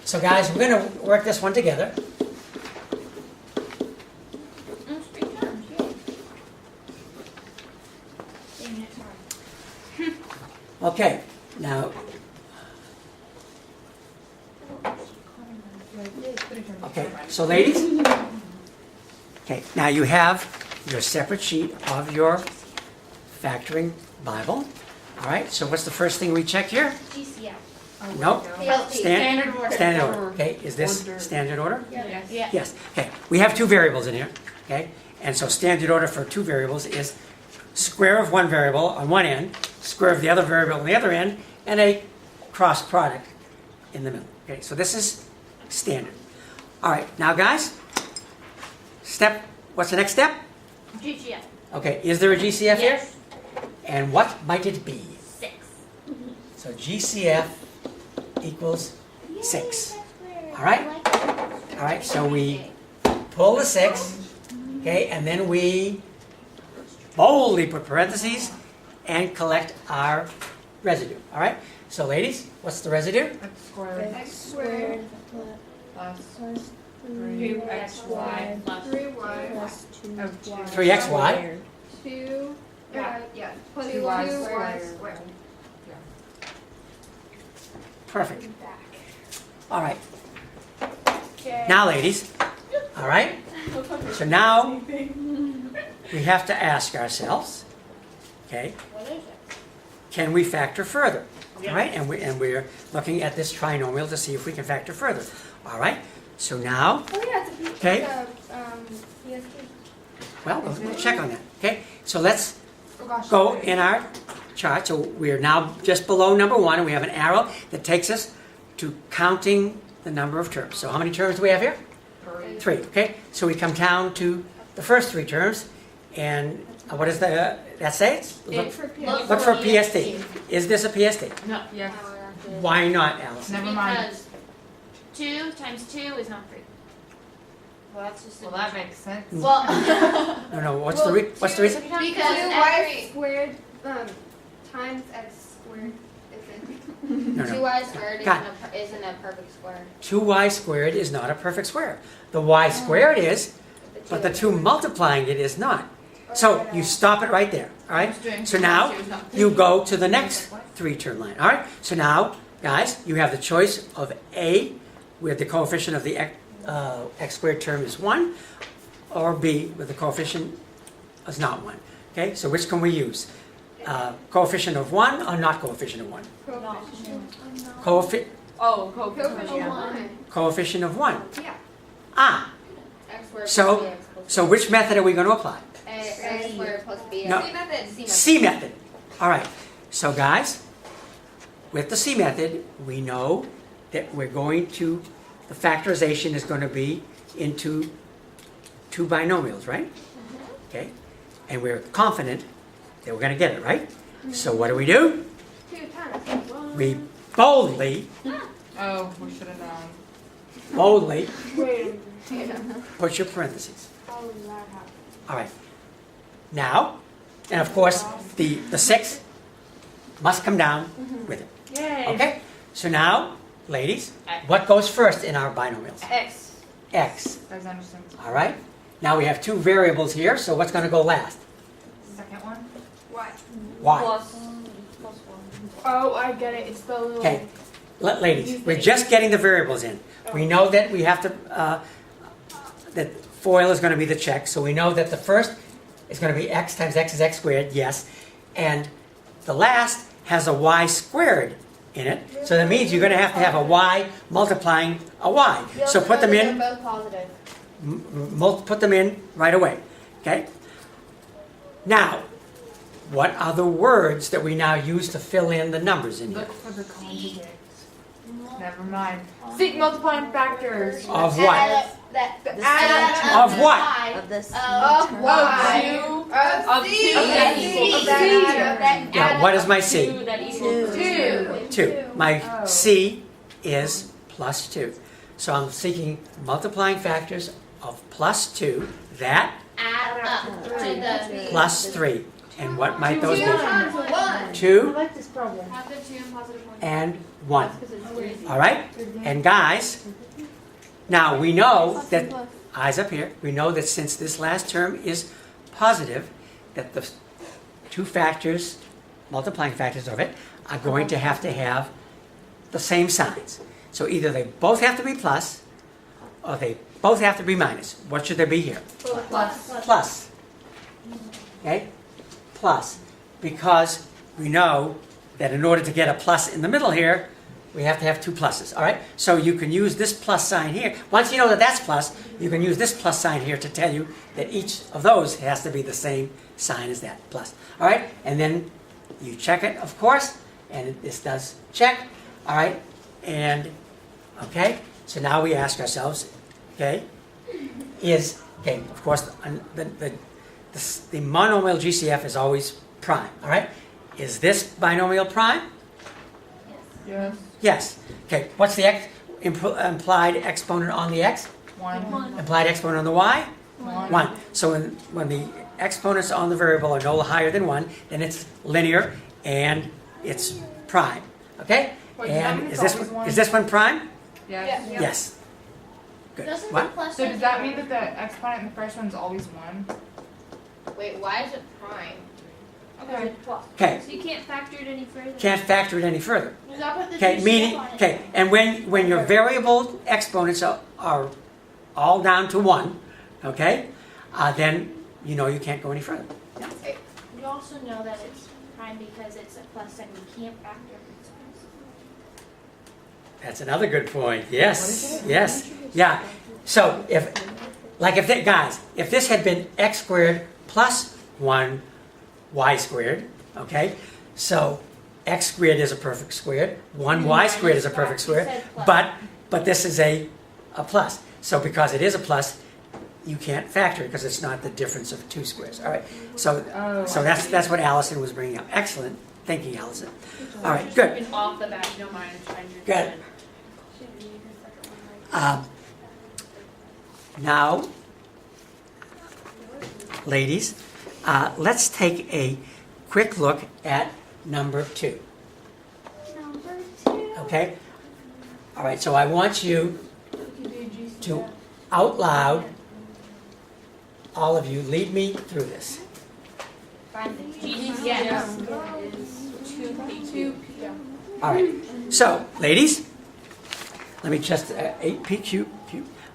So guys, we're going to work this one together. That's 3 terms, yay. Dang it, sorry. Okay, now, okay, so ladies, okay, now you have your separate sheet of your factoring Bible. All right, so what's the first thing we check here? GCF. Nope. PLT. Standard order. Standard order, okay, is this standard order? Yes. Yeah. Yes, okay, we have 2 variables in here, okay? And so standard order for 2 variables is square of one variable on one end, square of the other variable on the other end, and a cross product in the middle. Okay, so this is standard. All right, now guys, what's the next step? GCF. Okay, is there a GCF here? Yes. And what might it be? 6. So GCF equals 6. All right? All right, so we pull the 6, okay, and then we boldly put parentheses and collect our residue. All right? So ladies, what's the residue? X squared X squared plus plus 3xy plus 3y plus 2y. 3xy. 2 plus 2y 2y squared. squared. Perfect. Back. All right. Okay. Now ladies, all right? So now we have to ask ourselves, okay, What is it? can we factor further? All right, and we're looking at this trinomial to see if we can factor further. All right, so now, Oh yeah, it's a Okay. PSP. well, we'll check on that. Okay, so let's Oh gosh. go in our chart. So we're now just below number 1, and we have an arrow that takes us to counting the number of terms. So how many terms do we have here? 3. Okay, so we come down to the first 3 terms, and what does that say? Look for PSP. Look for PST. Is this a PST? No. Yes. Why not, Allison? Never mind. Because 2 times 2 is not 3. Well, that's just Well, that makes sense. Well, No, what's the reason? because 2y squared times x squared No, no. 2y squared God. isn't a perfect square. 2y squared is not a perfect square. The y squared is, but the 2 multiplying it is not. So you stop it right there, all right? So now you go to the next 3-term line, all right? So now, guys, you have the choice of A, where the coefficient of the x squared term is 1, or B, where the coefficient is not 1. Okay, so which can we use? Coefficient of 1 or not coefficient of 1? Oh, Coefficient of 1. Yeah. Ah, X squared So- plus bx plus so which method are we going to apply? x squared plus bx. No. C method. C method. C method. All right. So guys, with the C method, we know that we're going to, the factorization is going to be into 2 binomials, right? Okay. And we're confident that we're going to get it, right? So what do? 2 times 1. We boldly Oh, we should have known. Wait. put your parentheses. How does that happen? All right. Now, and of course, the 6 must come down with it. Yay. Okay? So now, ladies, what goes first in our binomials? X. X. Guys, understand. All right? Now we have 2 variables here, so what's going to go last? Second one. Y. Y. plus 1. Oh, I get it. It's the little. Okay. Ladies, we're just getting the variables in. We know that we have to, that FOIL is going to be the check, so we know that the first is going to be x times x is x squared, yes. And the last has a y squared in it, so that means you're going to have a y multiplying a y. So put them in, They're both positive. put them in right away, okay? Now, what are the words that we now use to fill in the numbers in here? Look for the conjugates. Never mind. Seek multiplying factors. Of what? Of what? Of this. Of Y. Of C. C. That Of C. Now, what is my C? 2 that equals 2. 2. My C is plus 2. So I'm seeking multiplying factors of plus 2, that Add up to the plus 3. And what might those 2 be? times 1. I 2 like this problem. Positive 2 and positive 1. and 1. Because it's easy. All right? And guys, now we know that, eyes up here, we know that since this last term is positive, that the two factors, multiplying factors of it, are going to have the same signs. So either they both have to be plus, or they both have to be minus. What should there be here? Plus. Plus. Okay? Plus. Because we know that in order to get a plus in the middle here, we have to have two pluses. All right? So you can use this plus sign here. Once you know that that's plus, you can use this plus sign here to tell you that each of those has to be the same sign as that plus. All right? And then you check it, of course, and this does check. All right? And, okay? So now we ask ourselves, okay, of course, the monomial GCF is always prime, all right? Is this binomial prime? Yes. Yes. Okay, what's the implied exponent on the x? 1. Implied exponent on the y? 1. 1. So when the exponents on the variable are no higher than 1, then it's linear and it's prime, okay? Wait, does that mean And it's always one? is this one prime? Yes. Yes. Good. Doesn't the What? plus So sign does that here- mean that the exponent in the first one is always 1? Wait, why is it prime? Okay. Okay, So you can't factor it any further. can't factor it any further. Does that put the Okay, GCF meaning, on it? okay, and when your variable exponents are all down to 1, okay, then you know you can't go any further. You also know that it's prime because it's a plus and you can't factor it. That's another good point. Yes, yes, yeah. So if this had been x squared plus 1 y squared, okay, so x squared is a perfect squared, 1 y squared is a perfect square, but this is a plus. So because it is a plus, you can't factor it because it's not the difference of two squares. All right. So that's what Allison was bringing up. Excellent thinking, Allison. All right. Good. Off the bat, no mind. Good. Now, ladies, let's take a quick look at number 2. Number 2. Okay. All right. So I want you to out loud, all of you, lead me through this. Yes. 2 All right. So, ladies, let me just 8p cubed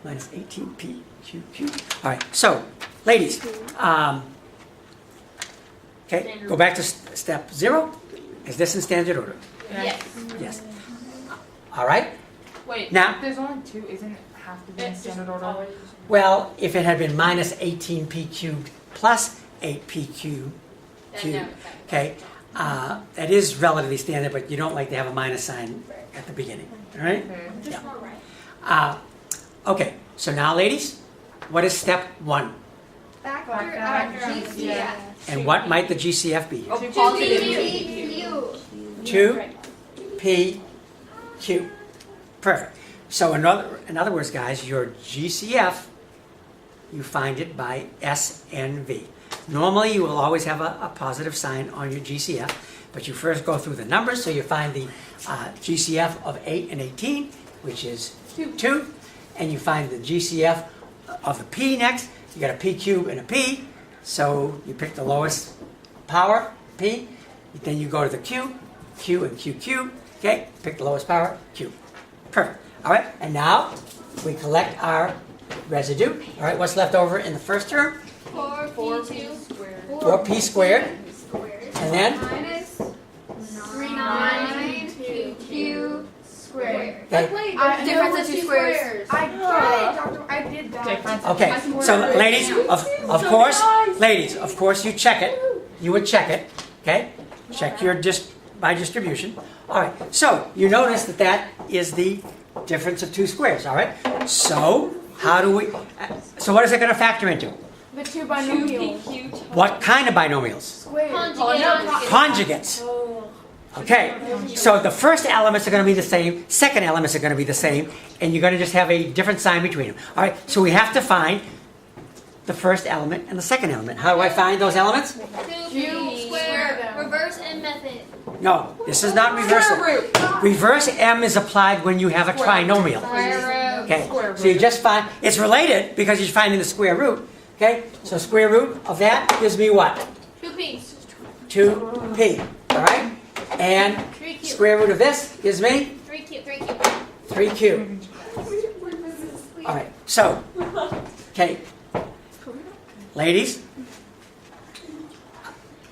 minus 18p cubed. All right. So, ladies, okay, go back to step 0. Is this in standard order? Yes. Yes. All right. Wait, Now- if there's only 2, isn't it have to be in standard order? Well, if it had been minus 18p cubed plus 8p cubed, okay, that is relatively standard, but you don't like to have a minus sign at the beginning. All right. Okay. Just more right. Okay. So now, ladies, what is step 1? Factor Factor of of GCF. And what might the GCF be? Oh, 2p cubed. Perfect. So in other words, guys, your GCF, you find it by SNV. Normally, you will always have a positive sign on your GCF, but you first go through the numbers, so you find the GCF of 8 and 18, which is 2, and you find the GCF of the P next. You got a P cubed and a P, so you pick the lowest power, P, then you go to the Q and Q cubed, okay, pick the lowest power, Q. Perfect. All right, and now we collect our residue. All right, what's left over in the first term? 4p squared. And then? Minus 9q squared. Okay. Difference of 2 squares. I got it, Doctor. I did that. Difference. Okay, so ladies, of course, you check it. You would check it, okay? Check your by distribution. All right, so you notice that is the difference of 2 squares, all right? So so what is it going to factor into? The 2 binomials. What kind of binomials? Squared. Conjugates. Okay, so the first elements are going to be the same, second elements are going to be the same, and you're going to just have a different sign between them. All right, so we have to find the first element and the second element. How do I find those elements? 2p square them. reverse M method. No, this is not reversal. Square root. Reverse M is applied when you have a trinomial. Square root. Okay, Square so you root. just find, it's related because you're finding the square root. Okay, so square root of that gives me what? 2p. 2p, all right? And 3q. square root of this gives me 3q. 3q. 3q. All right, so, okay, ladies,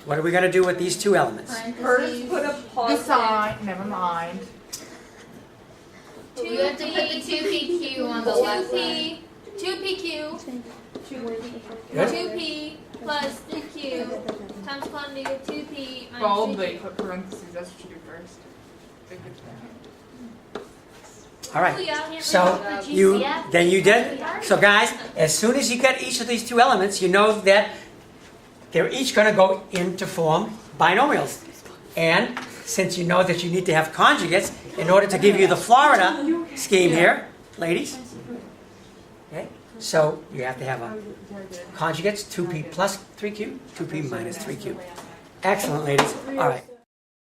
what are we going to do with these two elements? First, put a pause sign. Never mind. You have to put the 2PQ on the left side. 2pq. Good? 2p plus 3q times quantity of 2p minus Boldly put parentheses. That's what you do first. All right, so then you did. So guys, as soon as you get each of these two elements, you know that they're each going to go into form binomials. And since you know that you need to have conjugates in order to give you the Florida scheme here, ladies, okay, so you have to have a conjugates, 2p plus 3q, 2p minus 3q. Excellent, ladies. All right.